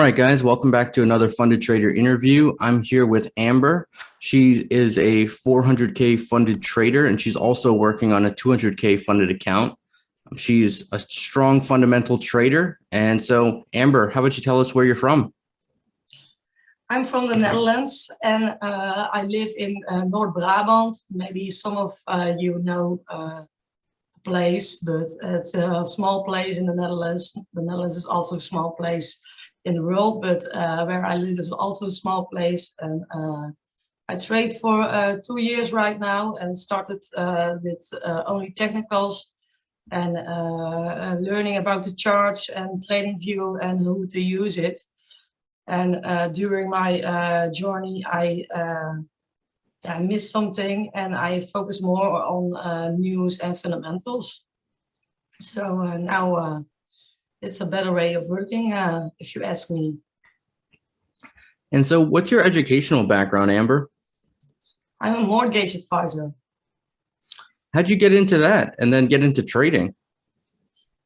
All right, guys, welcome back to another Funded Trader interview. I'm here with Amber. She is a 400K funded trader, and she's also working on a 200K funded account. She's a strong fundamental trader. And so, Amber, how about you tell us where you're from? I'm from the Netherlands, and I live in North Brabant. Maybe some of you know the place, but it's a small place in the Netherlands. The Netherlands is also a small place in the world, but where I live is also a small place. And I trade for 2 years right now, and started with only technicals and learning about the charts and trading view and how to use it. And during my journey, I missed something, and I focus more on news and fundamentals. So now it's a better way of working, if you ask me. And so, what's your educational background, Amber? I'm a mortgage advisor. How'd you get into that and then get into trading?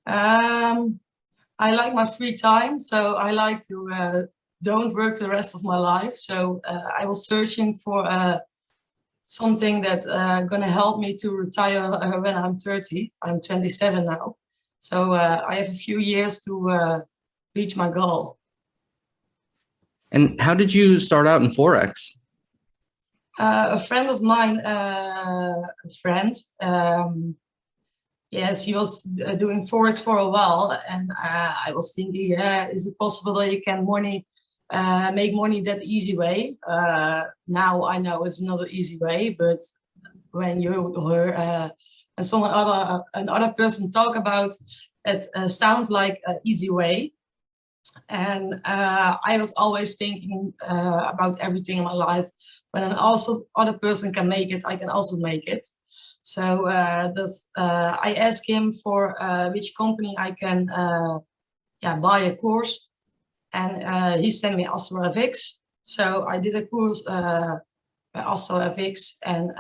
I like my free time, so I like to don't work the rest of my life. So I was searching for something that gonna help me to retire when I'm 30. I'm 27 now. So I have a few years to reach my goal. And how did you start out in forex? A friend of mine, yes, he was doing forex for a while, and I was thinking, yeah, is it possible that you can make money that easy way? Now I know it's not an easy way, but when you hear another person talk about it, sounds like an easy way. And I was always thinking about everything in my life. When other person can make it, I can also make it. So I asked him for which company I can buy a course, and he sent me AstroFX. So I did a course by AstroFX, and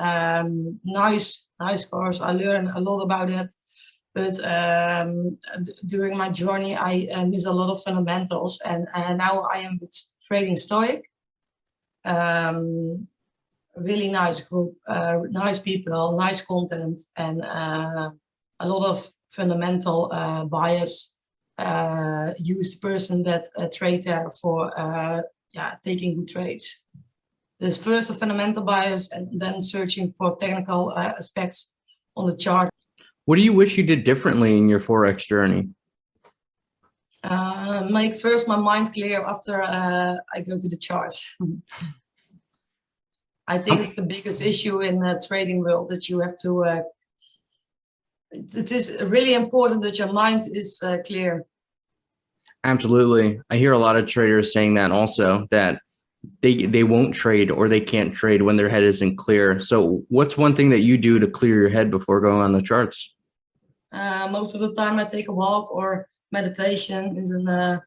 nice course. I learned a lot about it. But during my journey, I miss a lot of fundamentals, and now I am with Trading Stoic. Really nice group, nice people, nice content, and a lot of fundamental bias. Used person that trade there for taking good trades. There's first a fundamental bias, and then searching for technical aspects on the chart. What do you wish you did differently in your forex journey? Make first my mind clear after I go to the charts. I think it's the biggest issue in the trading world, that you have to. It is really important that your mind is clear. Absolutely. I hear a lot of traders saying that also, that they won't trade or they can't trade when their head isn't clear. So what's one thing that you do to clear your head before going on the charts? Most of the time I take a walk, or meditation is a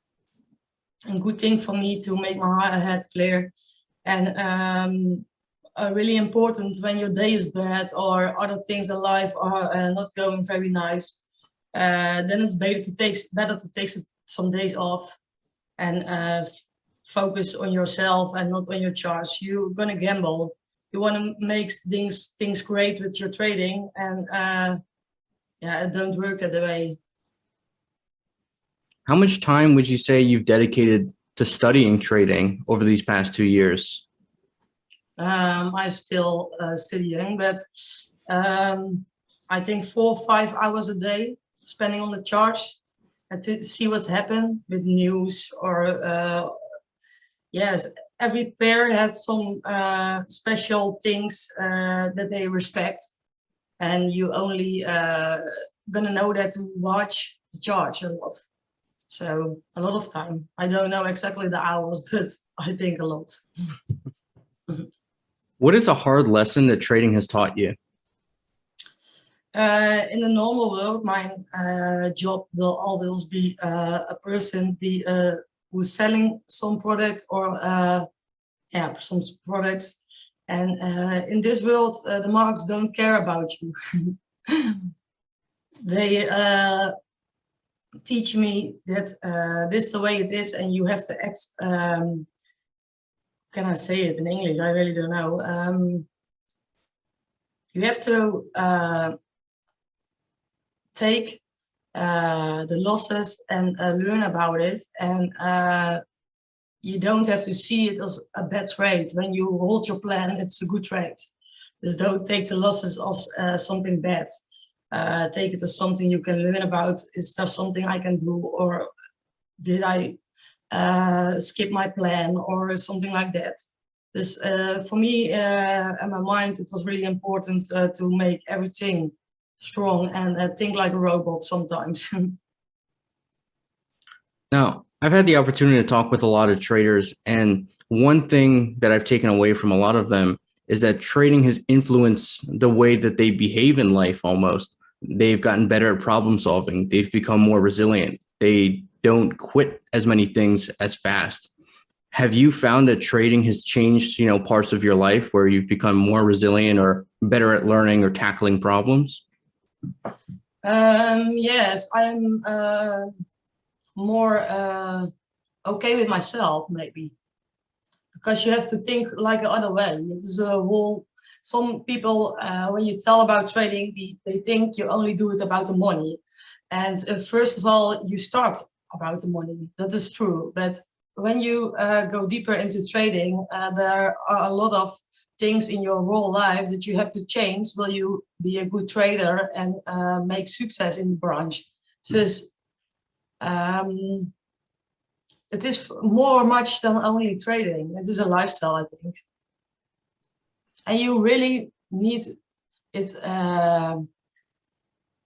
good thing for me to make my head clear. And really important when your day is bad or other things in life are not going very nice, then it's better to take some days off and focus on yourself and not on your charts. You're gonna gamble. You want to make things great with your trading, and it don't work that way. How much time would you say you've dedicated to studying trading over these past 2 years? I'm still young, but I think 4 or 5 hours a day spending on the charts and to see what's happened with news, or yes, every pair has some special things that they respect, and you only gonna know that to watch the charts a lot. So a lot of time. I don't know exactly the hours, but I think a lot. What is a hard lesson that trading has taught you? In the normal world, my job will always be a person who's selling some product, or some products. And in this world, the markets don't care about you. They teach me that this is the way it is, and you have to act. Can I say it in English? I really don't know. You have to take the losses and learn about it, and you don't have to see it as a bad trade. When you hold your plan, it's a good trade. Just don't take the losses as something bad. Take it as something you can learn about. Is there something I can do, or did I skip my plan, or something like that? This for me and my mind, it was really important to make everything strong and think like a robot sometimes. Now, I've had the opportunity to talk with a lot of traders, and one thing that I've taken away from a lot of them is that trading has influenced the way that they behave in life almost. They've gotten better at problem solving. They've become more resilient. They don't quit as many things as fast. Have you found that trading has changed, parts of your life where you've become more resilient or better at learning or tackling problems? Yes, I'm more okay with myself, maybe, because you have to think like the other way. It is a whole. Some people, when you tell about trading, they think you only do it about the money. And first of all, you start about the money. That is true. But when you go deeper into trading, there are a lot of things in your whole life that you have to change. Will you be a good trader and make success in the branch? So it is more much than only trading. It is a lifestyle, I think. And you really need it.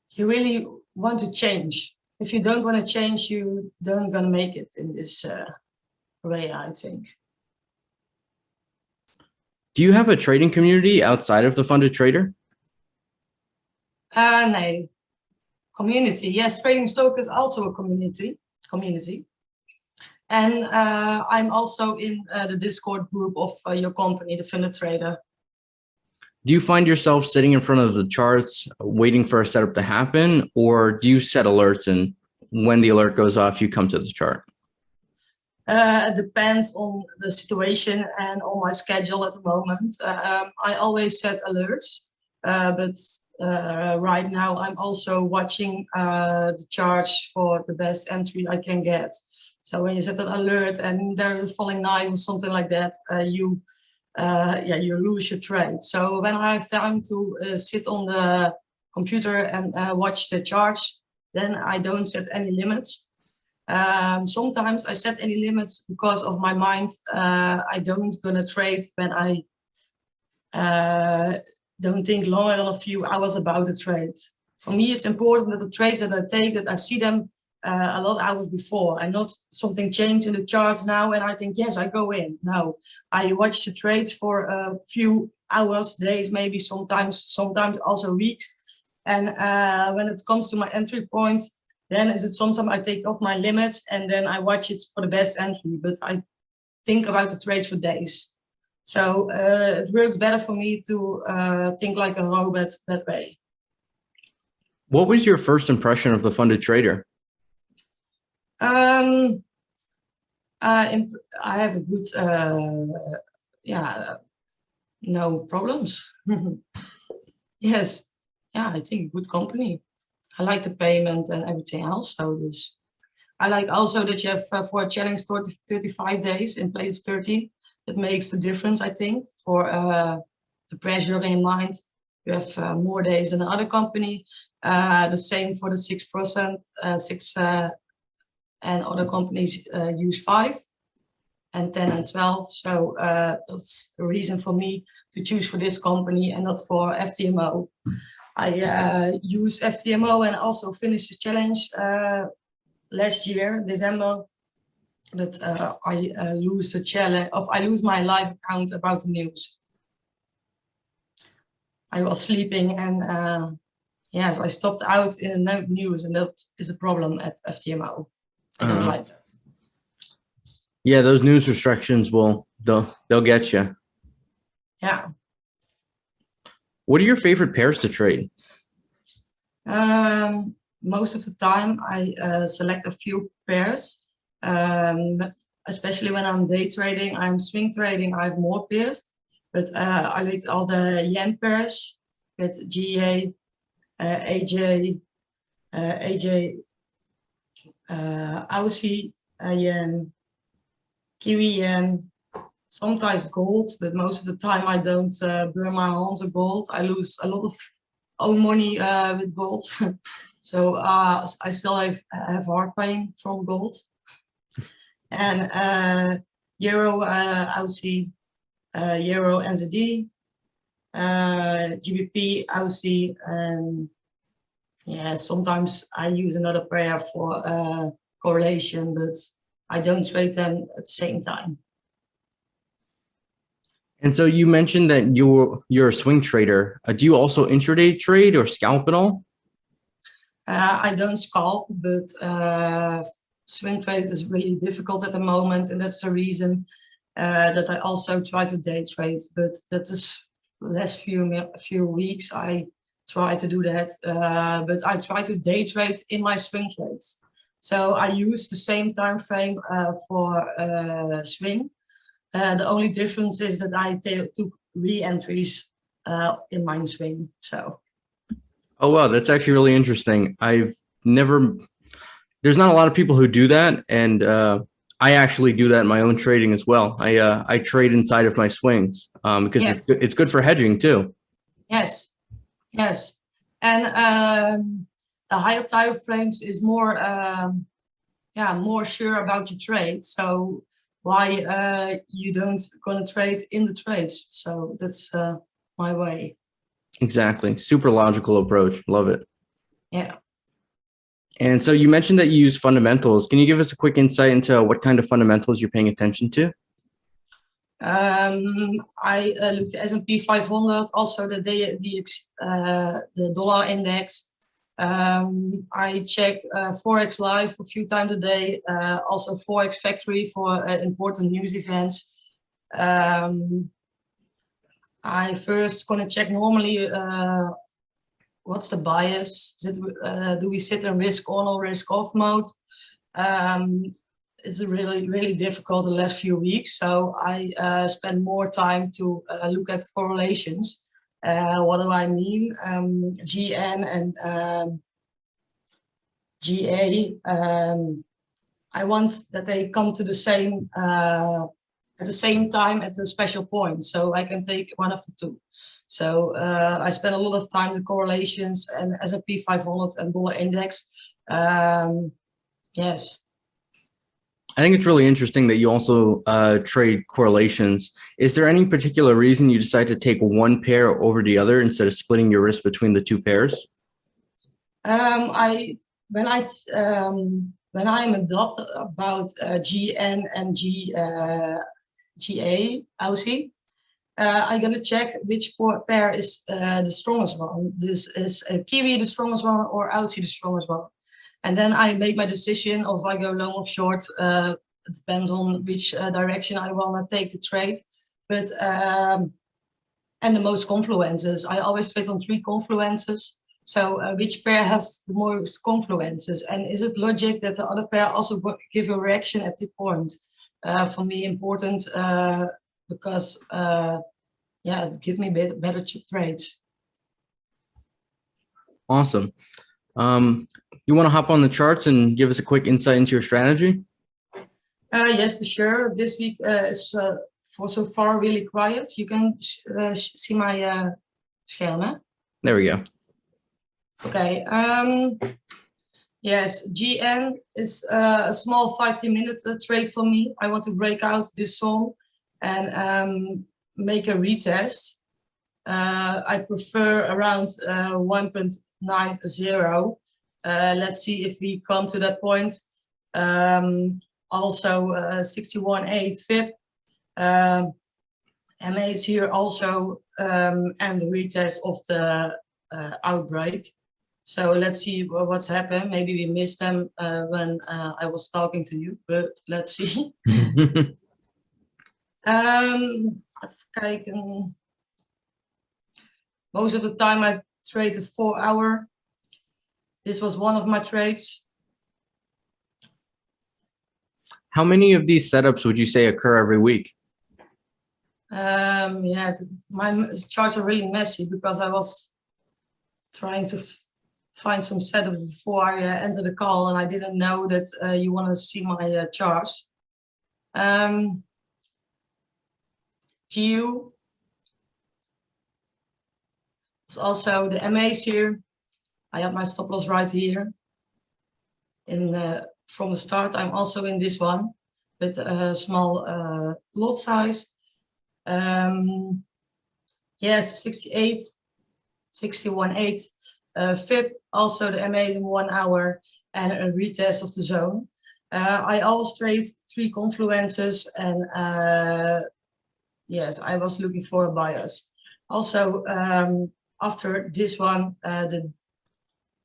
You really want to change. If you don't want to change, you don't gonna make it in this way, I think. Do you have a trading community outside of the Funded Trader? No. Community. Yes, Trading Stoke is also a community. And I'm also in the Discord group of your company, the Funded Trader. Do you find yourself sitting in front of the charts waiting for a setup to happen, or do you set alerts and when the alert goes off, you come to the chart? It depends on the situation and on my schedule at the moment. I always set alerts, but right now I'm also watching the charts for the best entry I can get. So when you set an alert and there's a falling knife or something like that, you lose your trade. So when I have time to sit on the computer and watch the charts, then I don't set any limits. Sometimes I set any limits because of my mind. I don't gonna trade when I don't think longer than a few hours about the trade. For me, it's important that the trades that I take, that I see them a lot of hours before, and not something change in the charts now and I think, yes, I go in. No, I watch the trades for a few hours, days, maybe sometimes also weeks. And when it comes to my entry point, then is it sometimes I take off my limits and then I watch it for the best entry, but I think about the trades for days. So it works better for me to think like a robot that way. What was your first impression of the Funded Trader? I have a good, no problems. Yes, I think good company. I like the payment and everything else. So this, I like also that you have for a challenge 35 days in place of 30. It makes the difference, I think, for the pressure in your mind. You have more days than the other company. The same for the 6%, and other companies use 5 and 10 and 12. So that's the reason for me to choose for this company and not for FTMO. I use FTMO and also finished the challenge last year, December. But I lose the challenge. I lose my live account about the news. I was sleeping and yes, I stopped out in the news, and that is a problem at FTMO. I don't like that. Yeah, those news restrictions they'll get you. Yeah. What are your favorite pairs to trade? most of the time I select a few pairs, especially when I'm day trading. I'm swing trading, I have more pairs, but I like all the yen pairs with GA, AJ, AJ, Aussie yen, Kiwi yen, sometimes gold, but most of the time I don't burn my hands on gold. I lose a lot of own money with gold. So I still have heart pain from gold. And Euro, Aussie, Euro, NZD, GBP, Aussie, and yeah, sometimes I use another pair for correlation, but I don't trade them at the same time. And so you mentioned that you're a swing trader. Do you also intraday trade or scalp at all? I don't scalp, but swing trade is really difficult at the moment, and that's the reason that I also try to day trade. But that is last few weeks I try to do that, but I try to day trade in my swing trades. So I use the same time frame for swing. The only difference is that I took re-entries in my swing. So. Oh, wow, that's actually really interesting. There's not a lot of people who do that, and I actually do that in my own trading as well. I trade inside of my swings because Yes. it's good for hedging too. Yes, yes, and the higher time frames is more more sure about your trade. So why you don't gonna trade in the trades? So that's my way. Exactly. Super logical approach. Love it. Yeah. And so you mentioned that you use fundamentals. Can you give us a quick insight into what kind of fundamentals you're paying attention to? I looked at S&P 500, also the dollar index. I check forex live a few times a day, also forex factory for important news events. I first gonna check normally what's the bias. Do we sit in risk on or risk off mode? It's really difficult the last few weeks, so I spend more time to look at correlations. What do I mean? GN and GA. I want that they come to the same at the same time at a special point, so I can take one of the two. So I spend a lot of time with correlations and S&P 500 and dollar index. Yes. I think it's really interesting that you also trade correlations. Is there any particular reason you decide to take one pair over the other instead of splitting your risk between the two pairs? When I'm adopt about GN and GA, Aussie, I'm gonna check which pair is the strongest one. This is Kiwi the strongest one or Aussie the strongest one. And then I make my decision of I go long or short. It depends on which direction I want to take the trade. But and the most confluences. I always trade on 3 confluences. So which pair has the most confluences? And is it logic that the other pair also give a reaction at the point? For me, important because it gives me better trades. Awesome. You want to hop on the charts and give us a quick insight into your strategy? Yes, for sure. This week is for so far really quiet. You can see my scherm, hè? There we go. Okay. Yes, GN is a small 15-minute trade for me. I want to break out this zone and make a retest. I prefer around 1.90. Let's see if we come to that point. Also 61.8 VIP. MA is here also, and the retest of the outbreak. So let's see what's happened. Maybe we missed them when I was talking to you, but let's see. Even most of the time I trade a 4-hour. This was one of my trades. How many of these setups would you say occur every week? Yeah, my charts are really messy because I was trying to find some setup before I enter the call, and I didn't know that you want to see my charts. GU is also the MAs here. I have my stop loss right here. From the start, I'm also in this one with a small lot size. Yes, 68, 61.8. FIP, also the MA in 1 hour, and a retest of the zone. I always trade 3 confluences, and yes, I was looking for a bias. Also, after this one, the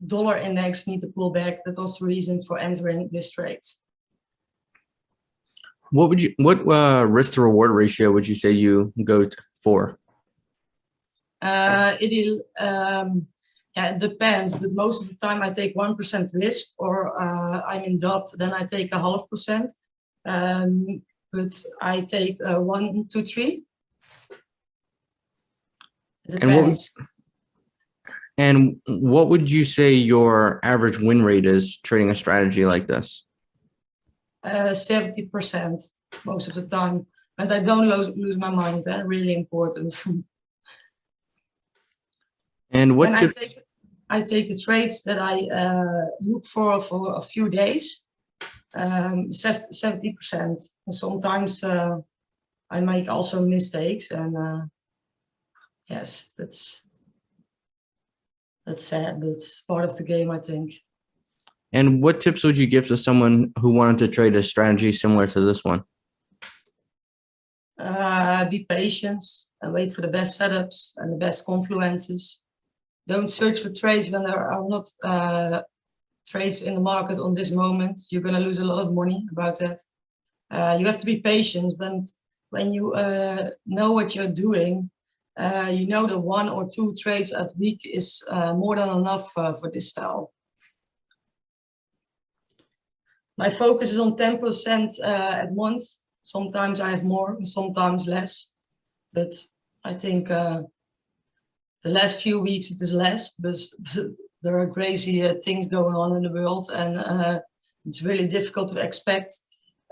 dollar index need to pull back. That was the reason for entering this trade. What risk to reward ratio would you say you go for? Yeah, it depends, but most of the time I take 1% risk, or I'm in debt, then I take 0.5%. But I take 1 to 3. It depends. And what would you say your average win rate is trading a strategy like this? 70% most of the time, and I don't lose my mind. Really important. And what I take the trades that I look for a few days, 70%. Sometimes I make also mistakes, and yes, that's sad, but it's part of the game, I think. And what tips would you give to someone who wanted to trade a strategy similar to this one? Be patient and wait for the best setups and the best confluences. Don't search for trades when there are not trades in the market on this moment. You're going to lose a lot of money about that. You have to be patient. When you know what you're doing, you know that 1 or 2 trades a week is more than enough for this style. My focus is on 10% at once. Sometimes I have more, sometimes less. But I think the last few weeks it is less, but there are crazy things going on in the world, and it's really difficult to expect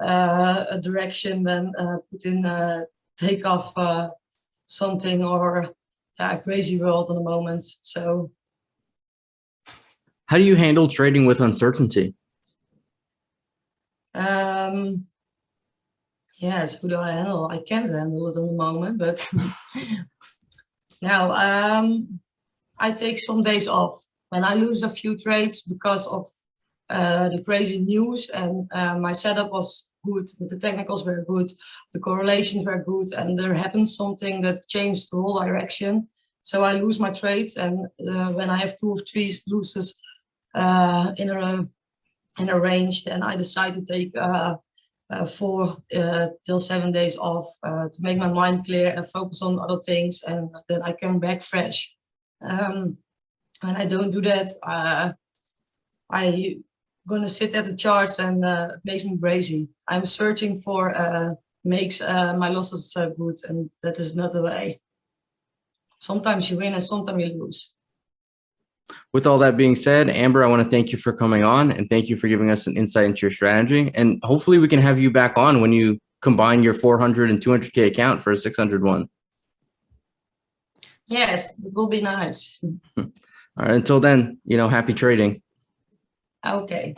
a direction when Putin take off something, or a crazy world at the moment. So, how do you handle trading with uncertainty? Yes, who do I handle? I can't handle it at the moment, but now I take some days off. When I lose a few trades because of the crazy news, and my setup was good, but the technicals were good, the correlations were good, and there happened something that changed the whole direction. So I lose my trades, and when I have 2 or 3 losses in a range, then I decide to take 4 till 7 days off to make my mind clear and focus on other things, and then I come back fresh. When I don't do that, I'm gonna sit at the charts, and it makes me crazy. I'm searching for makes my losses good, and that is not the way. Sometimes you win and sometimes you lose. With all that being said, Amber, I want to thank you for coming on, and thank you for giving us an insight into your strategy. And hopefully we can have you back on when you combine your 400 and 200K account for a 601. Yes, it will be nice. All right. Until then, happy trading. Okay.